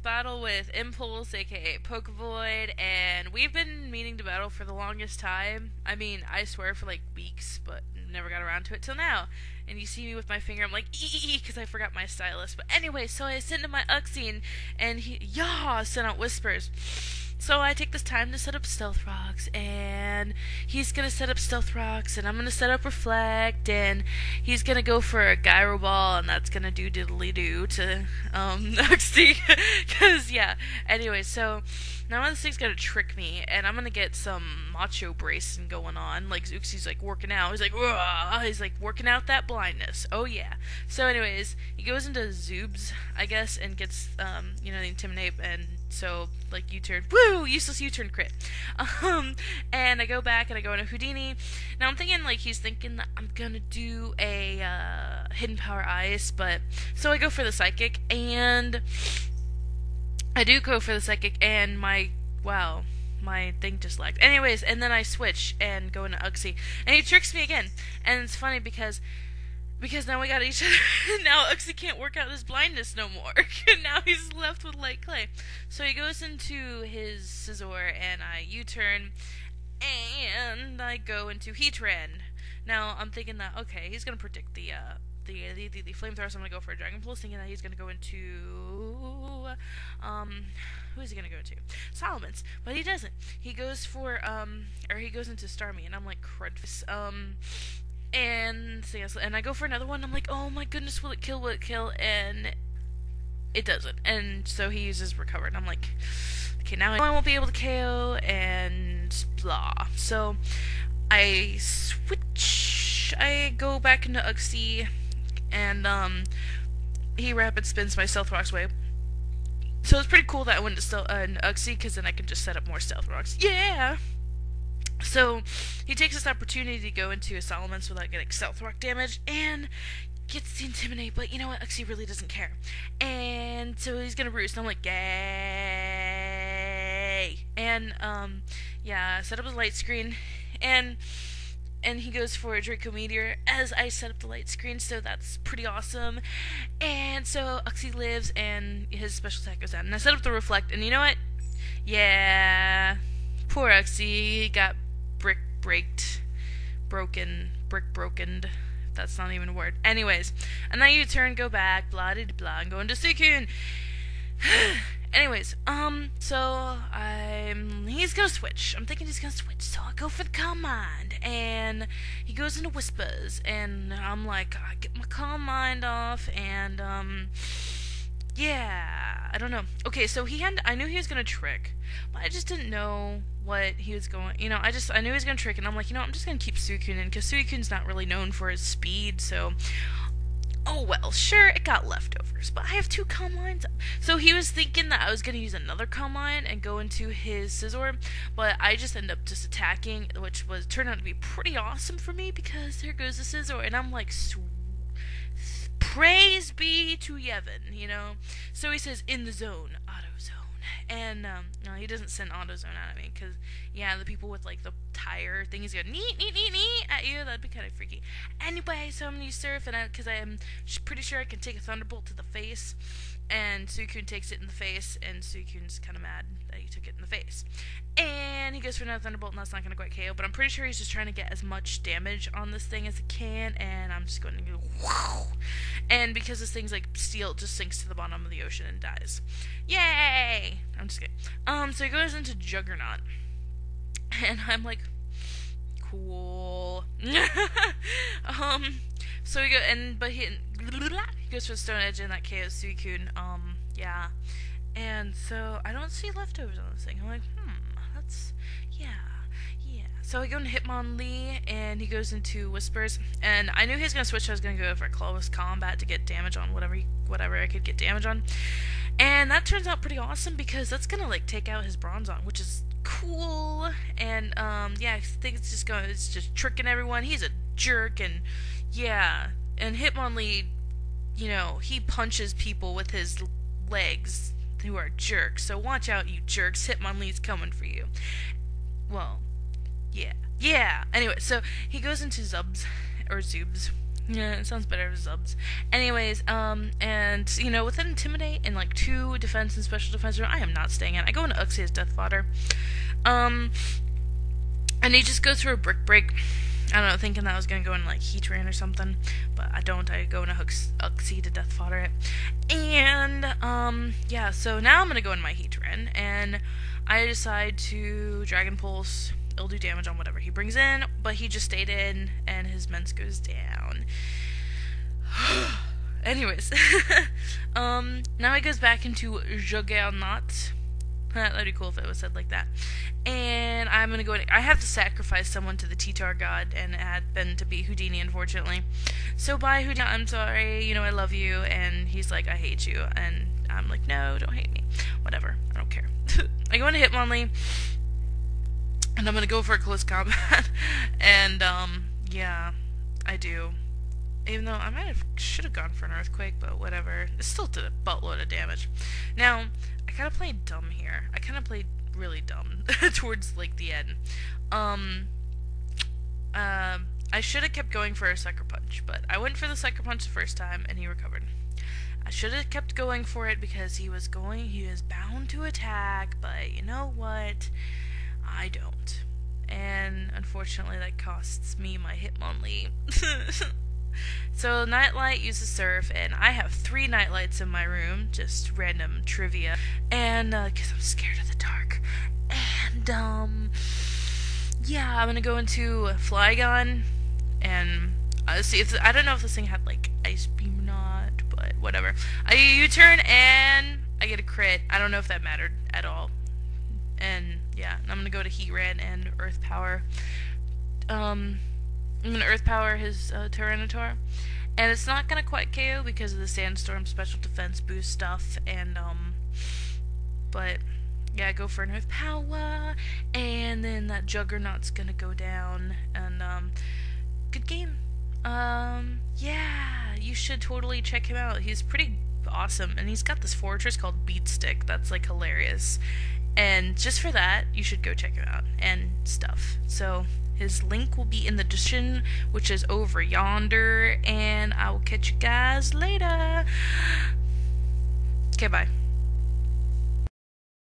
battle with Impulse, aka PokeVoid, and we've been meaning to battle for the longest time. I mean, I swear for like weeks, but never got around to it till now. And you see me with my finger, I'm like, ee, because I forgot my stylus. But anyway, so I send to my Uxie, and he, sent out whispers. So I take this time to set up Stealth Rocks, and he's gonna set up Stealth Rocks, and I'm gonna set up Reflect, and he's gonna go for a Gyro Ball, and that's gonna do diddly-doo to, Uxie, cause, yeah, anyway, so, now this thing's gonna trick me, and I'm gonna get some macho bracing going on, like, Uxie's, like, working out, he's like, working out that blindness, oh yeah. So anyways, he goes into Zoobs, I guess, and gets, the Intimidate, and so, like, U-turn, woo, useless U-turn crit, and I go back, and I go into Houdini. Now, I'm thinking, like, he's thinking that I'm gonna do a, Hidden Power Ice, but, so I go for the Psychic, and I do go for the Psychic, and my thing just lagged. Anyways, and then I switch, and go into Uxie, and he tricks me again, and it's funny, because now we got each other. Now Uxie can't work out his blindness no more. Now he's left with light clay. So he goes into his Scizor, and I U-turn, and I go into Heatran. Now I'm thinking that, okay, he's gonna predict the flamethrower, so I'm gonna go for a Dragon Pulse, thinking that he's gonna go into who is he gonna go to? Salamence, but he doesn't. He goes for he goes into Starmie, and I'm like, crud. And so yes, and I go for another one. I'm like, oh my goodness, will it kill? Will it kill? And it doesn't. And so he uses Recover, and I'm like, okay, now I won't be able to KO, and blah. So I switch. I go back into Uxie, and he rapid spins my Stealth Rocks way. So it's pretty cool that I went to Uxie, because then I can just set up more Stealth Rocks. Yeah. So, he takes this opportunity to go into a Salamence without getting Stealth Rock damage, and gets the Intimidate, but you know what, Uxie really doesn't care. And so he's gonna Roost, and I'm like, yay! And, set up his light screen, and he goes for a Draco Meteor as I set up the light screen, so that's pretty awesome. And so, Uxie lives, and his special attack goes down, and I set up the Reflect, and you know what? Yeah, poor Uxie got brokened. That's not even a word. Anyways, and then you turn, go back, blah de blah, and go into Suicune. Anyways, so he's gonna switch. I'm thinking he's gonna switch, so I go for the Calm Mind, and he goes into Whispers, and I'm like, I get my Calm Mind off, and yeah, I don't know. Okay, so I knew he was gonna trick, but I just didn't know what he was going, I knew he was gonna trick, and I'm like, I'm just gonna keep Suicune in, because Suicune's not really known for his speed, so, oh well, sure, it got leftovers, but I have 2 Calm Minds up. So he was thinking that I was gonna use another Calm Mind and go into his Scizor, but I just ended up just attacking, which turned out to be pretty awesome for me, because there goes the Scizor, and I'm like, praise be to Yevon, So he says, in the zone, auto zone. And, no, he doesn't send auto zone at me, because, yeah, the people with, like, the tire thing is going, neat at you, that'd be kind of freaky. Anyway, so I'm gonna use Surf, and because I am pretty sure I can take a Thunderbolt to the face, and Suicune takes it in the face, and Suicune's kind of mad that he took it in the face. And he goes for another Thunderbolt, and that's not going to quite KO, but I'm pretty sure he's just trying to get as much damage on this thing as he can, and I'm just going to go, wow! And because this thing's like steel, it just sinks to the bottom of the ocean and dies. Yay! I'm just kidding. So he goes into Juggernaut, and I'm like, cool. So he goes for the Stone Edge, and that KOs Suicune, yeah. And so, I don't see leftovers on this thing. I'm like, yeah. So I go into Hitmonlee, and he goes into Whispers, and I knew he was going to switch, so I was going to go for Close Combat to get damage on whatever I could get damage on. And that turns out pretty awesome, because that's going to, like, take out his Bronzong, which is cool, and, yeah, I think it's just tricking everyone. He's a jerk, and, yeah, and Hitmonlee, he punches people with his legs who are jerks, so watch out, you jerks. Hitmonlee's coming for you. Well, yeah. Anyway, so he goes into Zoobs, Yeah, it sounds better as subs. Anyways, and with an intimidate and like 2 defense and special defense room, I am not staying in. I go into Uxie's death fodder. And he just goes through a brick break. I don't know, thinking that I was gonna go in like Heatran or something, but I don't. I go in a Uxie to death fodder it. And yeah, so now I'm gonna go in my Heatran, and I decide to Dragon Pulse. It'll do damage on whatever he brings in, but he just stayed in, and his Mence goes down. Anyways, now he goes back into Juggernaut. That'd be cool if it was said like that. And I'm gonna go in. I have to sacrifice someone to the T-Tar god, and it had been to be Houdini, unfortunately. So bye, Houdini. I'm sorry. I love you. And he's like, I hate you. And I'm like, no, don't hate me. Whatever. I don't care. I go into Hitmonlee, and I'm gonna go for a close combat. And yeah, I do. Even though I should have gone for an Earthquake, but whatever. It still did a buttload of damage. Now, I kind of played dumb here. I kind of played really dumb towards like the end. I should have kept going for a Sucker Punch, but I went for the Sucker Punch the first time and he recovered. I should have kept going for it because he was bound to attack, but you know what? I don't. And unfortunately that costs me my Hitmonlee. So Nightlight uses Surf, and I have 3 Nightlights in my room, just random trivia, and because I'm scared of the dark. And yeah, I'm gonna go into Flygon, and see if I don't know if this thing had like Ice Beam or not, but whatever. I U-turn and I get a crit. I don't know if that mattered at all. And yeah, I'm gonna go to Heatran and Earth Power. I'm going to Earth Power his Tyranitar, and it's not going to quite KO because of the Sandstorm special defense boost stuff, and but yeah, go for an Earth Power, and then that Juggernaut's going to go down, and good game. Yeah, you should totally check him out. He's pretty awesome, and he's got this fortress called Beat Stick that's like hilarious, and just for that, you should go check him out and stuff. So his link will be in the description, which is over yonder, and I will catch you guys later. Okay, bye.